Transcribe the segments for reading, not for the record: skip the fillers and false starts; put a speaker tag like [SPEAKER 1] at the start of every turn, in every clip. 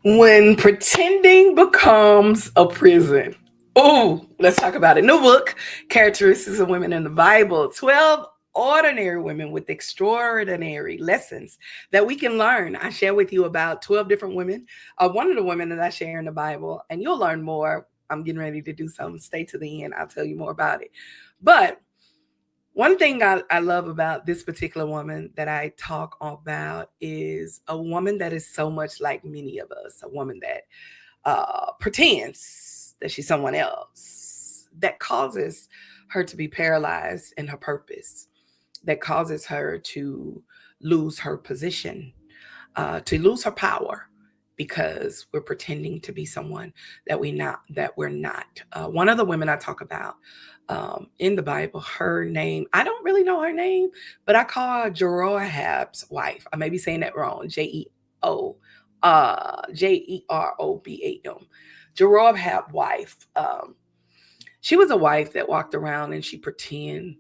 [SPEAKER 1] When pretending becomes a prison. Oh, let's talk about it. New book, Characteristics of Women in the Bible. 12 ordinary women with extraordinary lessons that we can learn. I share with you about 12 different women. One of the women that I share in the Bible, and you'll learn more. I'm getting ready to do something. Stay to the end. I'll tell you more about it. But one thing I love about this particular woman that I talk about is a woman that is so much like many of us, a woman that pretends that she's someone else, that causes her to be paralyzed in her purpose, that causes her to lose her position, to lose her power because we're pretending to be someone that we're not. One of the women I talk about in the Bible, her name, I don't really know her name, but I call her Jeroboam's wife. I may be saying that wrong. Jeroboam. Jeroboam's wife. She was a wife that walked around and she pretend.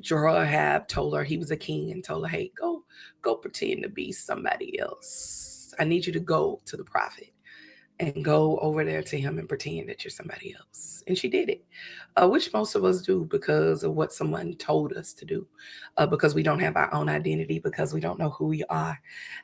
[SPEAKER 1] Jeroboam told her he was a king and told her, "Hey, go pretend to be somebody else. I need you to go to the prophet and go over there to him and pretend that you're somebody else." And she did it, which most of us do because of what someone told us to do, because we don't have our own identity, because we don't know who we are.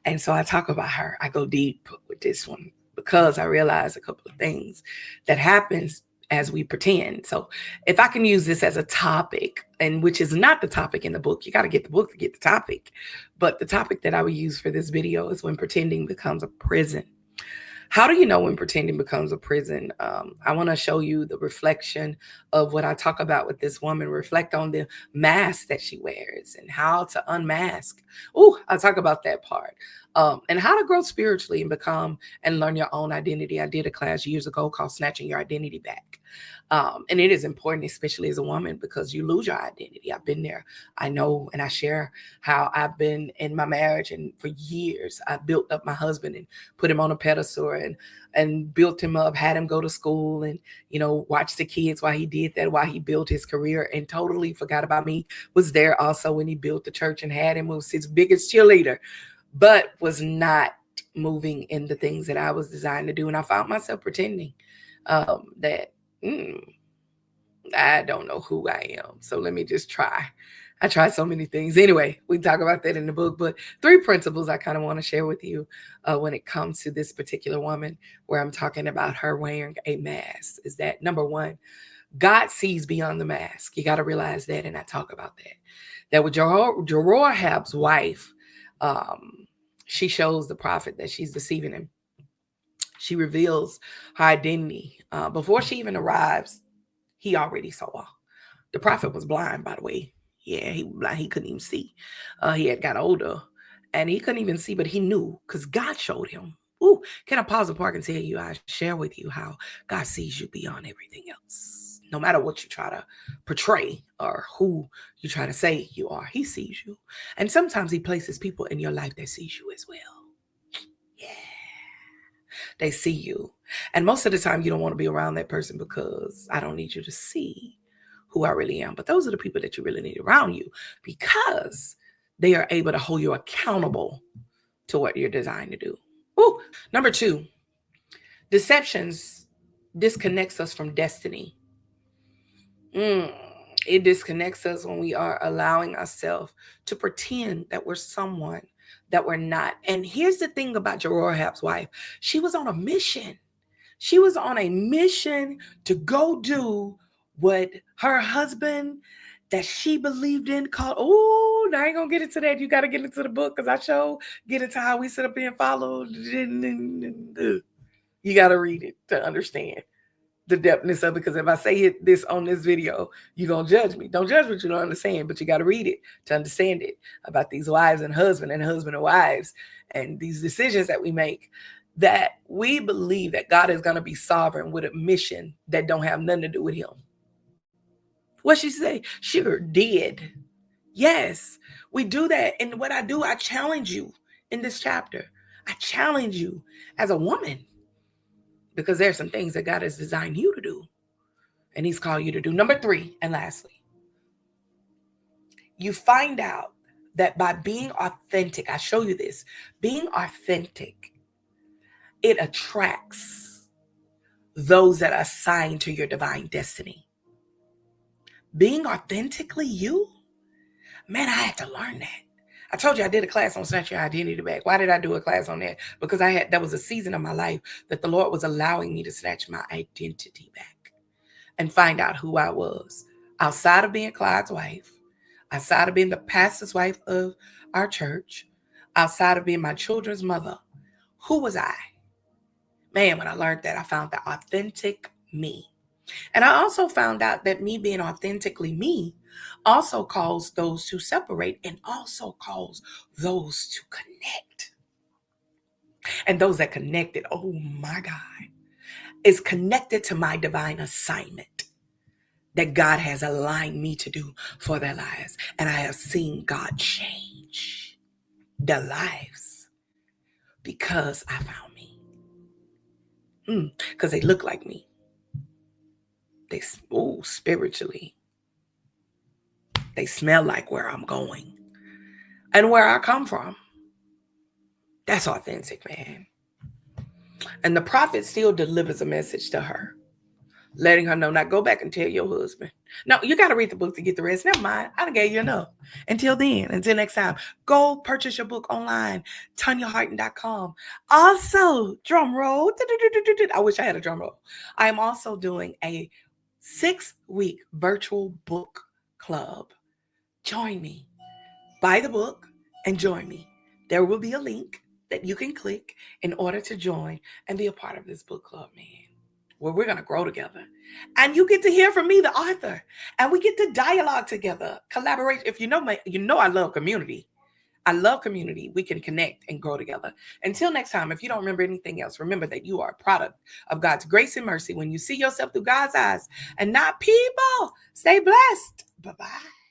[SPEAKER 1] And so I talk about her. I go deep with this one because I realize a couple of things that happens as we pretend. So if I can use this as a topic, and which is not the topic in the book, you got to get the book to get the topic. But the topic that I would use for this video is when pretending becomes a prison. How do you know when pretending becomes a prison? I want to show you the reflection of what I talk about with this woman. Reflect on the mask that she wears and how to unmask. Oh, I'll talk about that part. And how to grow spiritually and become and learn your own identity. I did a class years ago called Snatching Your Identity Back. And it is important, especially as a woman, because you lose your identity. I've been there. I know, and I share how I've been in my marriage, and for years I built up my husband and put him on a pedestal and built him up, had him go to school and watch the kids while he did that, while he built his career, and totally forgot about me. Was there also when he built the church and had him, was his biggest cheerleader, but was not moving in the things that I was designed to do. And I found myself pretending that I don't know who I am. So let me just try. I tried so many things. Anyway, we talk about that in the book, but 3 principles I kind of want to share with you when it comes to this particular woman, where I'm talking about her wearing a mask, is that number 1, God sees beyond the mask. You got to realize that. And I talk about that. That with Jeroboam's wife, she shows the prophet that she's deceiving him. She reveals her identity. Before she even arrives, he already saw her. The prophet was blind, by the way. Yeah, he was blind. He couldn't even see. He had got older and he couldn't even see, but he knew because God showed him. Ooh, can I pause the park and tell you, I share with you how God sees you beyond everything else. No matter what you try to portray or who you try to say you are, he sees you. And sometimes he places people in your life that sees you as well. Yeah, they see you. And most of the time, you don't want to be around that person because I don't need you to see who I really am. But those are the people that you really need around you because they are able to hold you accountable to what you're designed to do. Ooh. Number 2, deceptions disconnects us from destiny. It disconnects us when we are allowing ourselves to pretend that we're someone that we're not. And here's the thing about Jeroboam's wife. She was on a mission. She was on a mission to go do what her husband that she believed in called. Oh, I ain't gonna get into that. You got to get into the book because I get into how we sit up here and follow. You got to read it to understand the depthness of it. Because if I say this on this video, you're gonna judge me. Don't judge what you don't understand, but you got to read it to understand it about these wives and husband and wives and these decisions that we make, that we believe that God is going to be sovereign with a mission that don't have nothing to do with him. What she say? Sure did. Yes, we do that. And what I do, I challenge you in this chapter. I challenge you as a woman because there's some things that God has designed you to do and he's called you to do. Number 3, and lastly, you find out that by being authentic, I show you this, being authentic it attracts those that are assigned to your divine destiny. Being authentically you, man, I had to learn that. I told you I did a class on snatch your identity back. Why did I do a class on that? Because that was a season of my life that the Lord was allowing me to snatch my identity back and find out who I was. Outside of being Clyde's wife, outside of being the pastor's wife of our church, outside of being my children's mother, who was I? Man, when I learned that, I found the authentic me. And I also found out that me being authentically me also calls those to separate and also calls those to connect. And those that connected, oh my God, is connected to my divine assignment that God has aligned me to do for their lives. And I have seen God change their lives because I found me. Because they look like me. They spiritually. They smell like where I'm going and where I come from. That's authentic, man. And the prophet still delivers a message to her, letting her know, now go back and tell your husband. No, you got to read the book to get the rest. Never mind. I done gave you enough. Until then, until next time, go purchase your book online, TonyaHarden.com. Also, drum roll. I wish I had a drum roll. I am also doing a 6-week virtual book club. Join me. Buy the book and join me. There will be a link that you can click in order to join and be a part of this book club, man, where we're going to grow together. And you get to hear from me, the author, and we get to dialogue together, collaborate. If you know me, you know I love community. I love community. We can connect and grow together. Until next time, if you don't remember anything else, remember that you are a product of God's grace and mercy when you see yourself through God's eyes and not people. Stay blessed. Bye-bye.